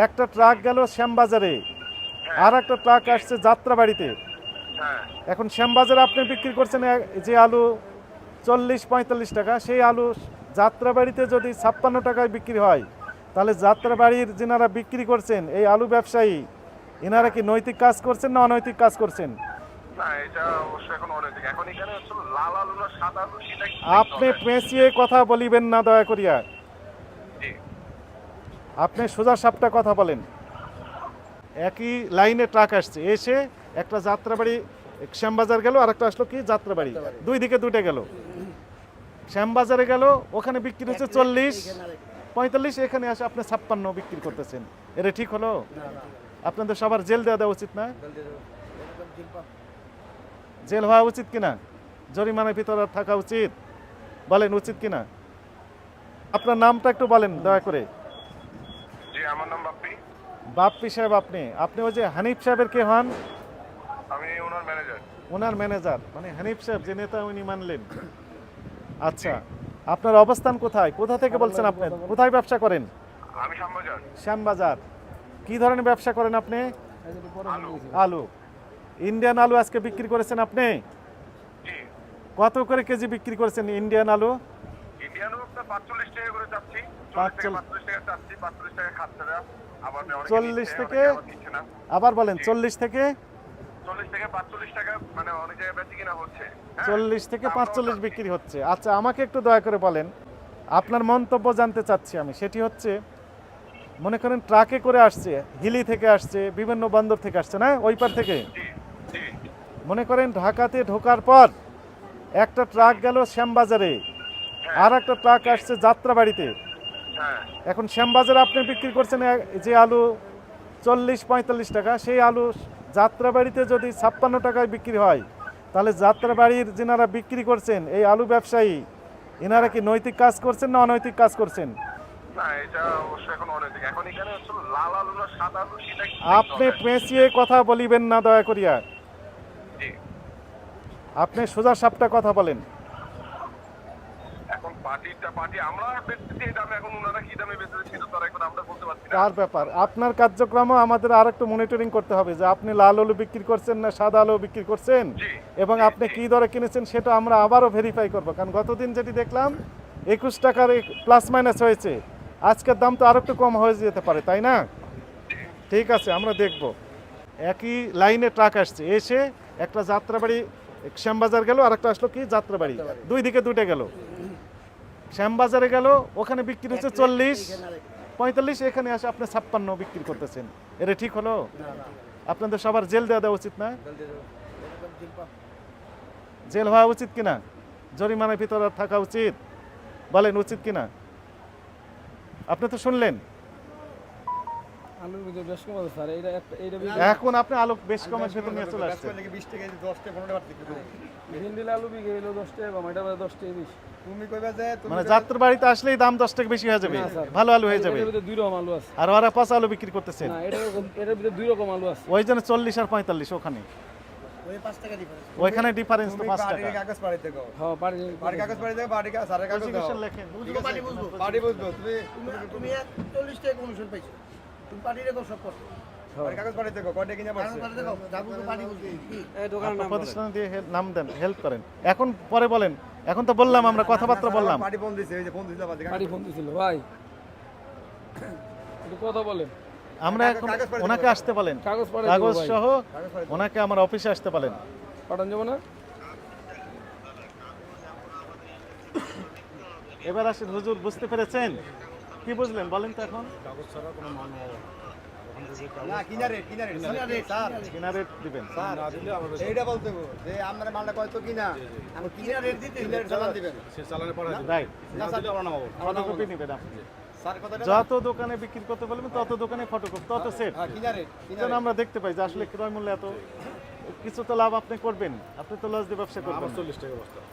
একটা ট্রাক গেল শ্যামবাজারে, আর একটা ট্রাক আসছে যাত্রাবাড়িতে। এখন শ্যামবাজারে আপনি বিক্রি করছেন যে আলু 40-45 টাকা, সেই আলু যাত্রাবাড়িতে যদি 56 টাকায় বিক্রি হয়, তাহলে যাত্রাবাড়ির যেনারা বিক্রি করছেন এই আলু ব্যবসায়ী, এনারা কি নৈতিক কাজ করছেন না অনৈতিক কাজ করছেন? আপনি পেঁচিয়ে কথা বলিবেন না দয়া করিয়া, আপনি সোজা সাপটা কথা বলেন। একই লাইনে ট্রাক আসছে, এসে একটা যাত্রাবাড়ি শ্যামবাজার গেল, আর একটা আসলো কি যাত্রাবাড়ি, দুই দিকে দুটো গেল। শ্যামবাজারে গেল, ওখানে বিক্রি হচ্ছে 40-45, এখানে আসে আপনি 56 বিক্রি করতেছেন। এটা ঠিক হলো? আপনাদের সবার জেল দেওয়া উচিত না? জেল হওয়া উচিত কিনা? জরিমানার ভিতরে থাকা উচিত? বলেন উচিত কিনা? আপনার নামটা একটু বলেন দয়া করে। জি, আমার নাম বাপ্পি। বাপ্পি সাহেব, আপনি ওই যে হানিফ সাহেবের কে হন? আমি ওনার ম্যানেজার। ওনার ম্যানেজার মানে হানিফ সাহেব যে নেতা, উনি মানলেন? আচ্ছা, আপনার অবস্থান কোথায়? কোথা থেকে বলছেন আপনি? কোথায় ব্যবসা করেন? আমি শ্যামবাজার। শ্যামবাজার। কি ধরনের ব্যবসা করেন আপনি? আলু। আলু। ইন্ডিয়ান আলু আজকে বিক্রি করেছেন আপনি? জি। কত করে কেজি বিক্রি করেছেন ইন্ডিয়ান আলু? ইন্ডিয়ান ওটা 45 টাকা করে চাচ্ছি। 45 টাকা চাচ্ছি, 45 টাকা খাচ্ছে না। আবার 40 থেকে আবার বলেন 40 থেকে 40 থেকে 45 টাকা, মানে অনেক জায়গায় বেশি কিনা হচ্ছে। 40 থেকে 45 বিক্রি হচ্ছে। আচ্ছা, আমাকে একটু দয়া করে বলেন, আপনার মন্তব্য জানতে চাচ্ছি আমি। সেটি হচ্ছে, মনে করেন ট্রাকে করে আসছে, হিলি থেকে আসছে, বিভিন্ন বন্দর থেকে আসছে না, ওই পার থেকে। মনে করেন ঢাকাতে ঢোকার পর একটা ট্রাক গেল শ্যামবাজারে, আর একটা ট্রাক আসছে যাত্রাবাড়িতে। এখন শ্যামবাজারে আপনি বিক্রি করছেন যে আলু 40-45 টাকা, সেই আলু যাত্রাবাড়িতে যদি 56 টাকায় বিক্রি হয়, তাহলে যাত্রাবাড়ির যেনারা বিক্রি করছেন এই আলু ব্যবসায়ী, এনারা কি নৈতিক কাজ করছেন না অনৈতিক কাজ করছেন? আপনি পেঁচিয়ে কথা বলিবেন না দয়া করিয়া, আপনি সোজা সাপটা কথা বলেন। তার ব্যাপার আপনার কার্যক্রম আমাদের আর একটু মনিটরিং করতে হবে, যে আপনি লাল আলু বিক্রি করছেন না সাদা আলু বিক্রি করছেন, এবং আপনি কি দরে কিনেছেন সেটা আমরা আবারও ভেরিফাই করব। কারণ গতদিন যেটি দেখলাম 21 টাকার প্লাস মাইনাস হয়েছে, আজকের দাম তো আর একটু কম হয়ে যেতে পারে, তাই না? ঠিক আছে, আমরা দেখব। একই লাইনে ট্রাক আসছে, এসে একটা যাত্রাবাড়ি শ্যামবাজার গেল, আর একটা আসলো কি যাত্রাবাড়ি, দুই দিকে দুটো গেল। শ্যামবাজারে গেল, ওখানে বিক্রি হচ্ছে 40-45, এখানে আসে আপনি 56 বিক্রি করতেছেন। এটা ঠিক হলো? আপনাদের সবার জেল দেওয়া উচিত না? জেল হওয়া উচিত কিনা? জরিমানার ভিতরে থাকা উচিত? বলেন উচিত কিনা? আপনি তো শুনলেন। এখন আপনি আলু বেশ কমের ভিতরে নিয়ে চলে আসছেন। মানে যাত্রাবাড়িতে আসলেই দাম 10 টাকা বেশি হয়ে যাবে, ভালো আলু হয়ে যাবে। আর ওরা পচা আলু বিক্রি করতেছেন, ওই জন্য 40 আর 45 ওখানে, ওইখানে ডিফারেন্স তো 5 টাকা। প্রতিষ্ঠান দিয়ে নাম দেন, হেল্প করেন। এখন পরে বলেন, এখন তো বললাম আমরা কথাবার্তা বললাম। আমরা ওনাকে আসতে বলেন, কাগজ সহ ওনাকে আমার অফিসে আসতে বলেন। পাঠান যাবো না। এবার আসেন হুজুর, বুঝতে পেরেছেন? কি বুঝলেন বলেন তো? এখন কিনা রেট দিবেন, এইটা বলতে যে আপনার মালটা কত কিনা, আমি কিনা রেট দিতে চালান দিবেন, সে চালানে পড়া রাইট না স্যার, ফটোকপি নেবেন আপনি। যত দোকানে বিক্রি করতে বলবেন তত দোকানে ফটোকপি, তত সেট যেন আমরা দেখতে পাই যে আসলে ক্রয় মূল্য এত। কিছু তো লাভ আপনি করবেন, আপনি তো লস দিয়ে ব্যবসা করবেন। 40 টাকা বস্তা।